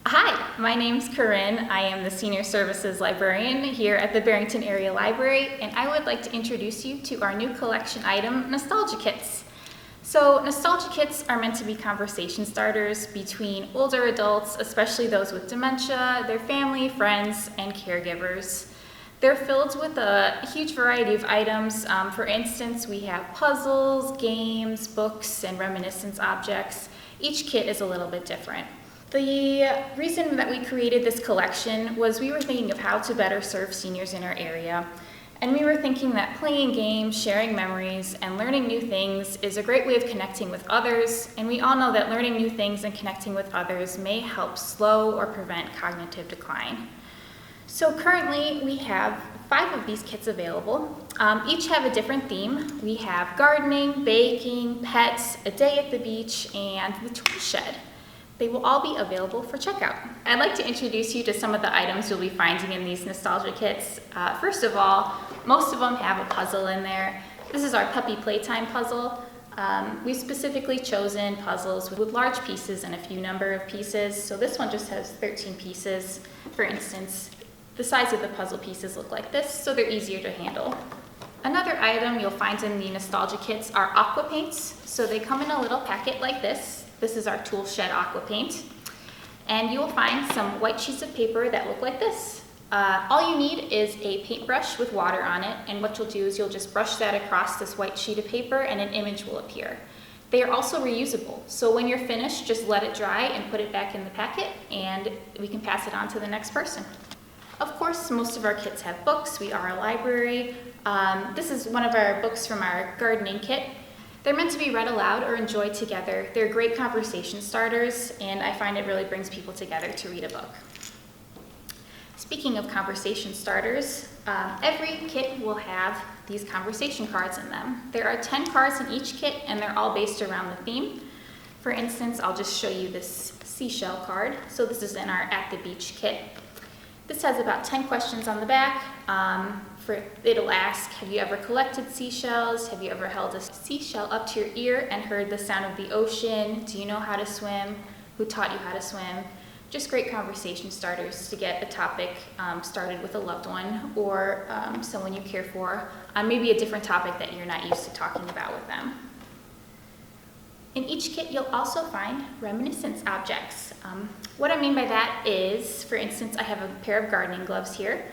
Hi, my name's Corinne. I am the Senior Services Librarian here at the Barrington Area Library, and I would like to introduce you to our new collection item, Nostalgia Kits. So Nostalgia Kits are meant to be conversation starters between older adults, especially those with dementia, their family, friends, and caregivers. They're filled with a huge variety of items. For instance, we have puzzles, games, books, and reminiscence objects. Each kit is a little bit different. The reason that we created this collection was we were thinking of how to better serve seniors in our area. And we were thinking that playing games, sharing memories, and learning new things is a great way of connecting with others. And we all know that learning new things and connecting with others may help slow or prevent cognitive decline. So currently we have 5 of these kits available. Each have a different theme. We have gardening, baking, pets, a day at the beach, and the tool shed. They will all be available for checkout. I'd like to introduce you to some of the items you'll be finding in these nostalgia kits. First of all, most of them have a puzzle in there. This is our puppy playtime puzzle. We've specifically chosen puzzles with large pieces and a few number of pieces. So this one just has 13 pieces. For instance, the size of the puzzle pieces look like this, so they're easier to handle. Another item you'll find in the nostalgia kits are aqua paints. So they come in a little packet like this. This is our tool shed aqua paint. And you will find some white sheets of paper that look like this. All you need is a paintbrush with water on it, and what you'll do is you'll just brush that across this white sheet of paper and an image will appear. They are also reusable, so when you're finished, just let it dry and put it back in the packet, and we can pass it on to the next person. Of course, most of our kits have books. We are a library. This is one of our books from our gardening kit. They're meant to be read aloud or enjoyed together. They're great conversation starters, and I find it really brings people together to read a book. Speaking of conversation starters, every kit will have these conversation cards in them. There are 10 cards in each kit, and they're all based around the theme. For instance, I'll just show you this seashell card. So this is in our At the Beach kit. This has about 10 questions on the back. It'll ask, have you ever collected seashells? Have you ever held a seashell up to your ear and heard the sound of the ocean? Do you know how to swim? Who taught you how to swim? Just great conversation starters to get a topic started with a loved one or someone you care for on maybe a different topic that you're not used to talking about with them. In each kit, you'll also find reminiscence objects. What I mean by that is, for instance, I have a pair of gardening gloves here,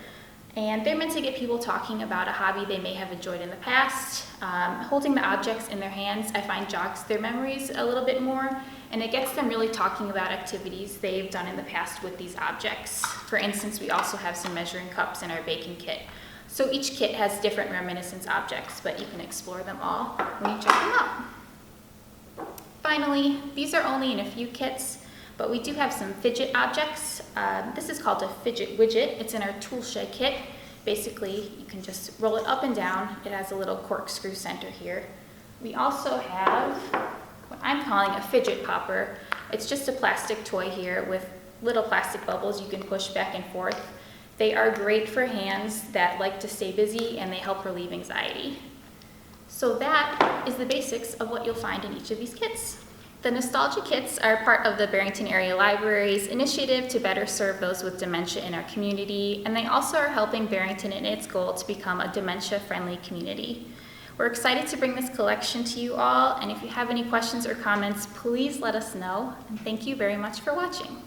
and they're meant to get people talking about a hobby they may have enjoyed in the past. Holding the objects in their hands, I find jogs their memories a little bit more, and it gets them really talking about activities they've done in the past with these objects. For instance, we also have some measuring cups in our baking kit. So each kit has different reminiscence objects, but you can explore them all when you check them out. Finally, these are only in a few kits, but we do have some fidget objects. This is called a fidget widget. It's in our tool shed kit. Basically, you can just roll it up and down. It has a little corkscrew center here. We also have what I'm calling a fidget popper. It's just a plastic toy here with little plastic bubbles you can push back and forth. They are great for hands that like to stay busy, and they help relieve anxiety. So that is the basics of what you'll find in each of these kits. The nostalgia kits are part of the Barrington Area Library's initiative to better serve those with dementia in our community, and they also are helping Barrington in its goal to become a dementia friendly community. We're excited to bring this collection to you all, and if you have any questions or comments, please let us know, and thank you very much for watching.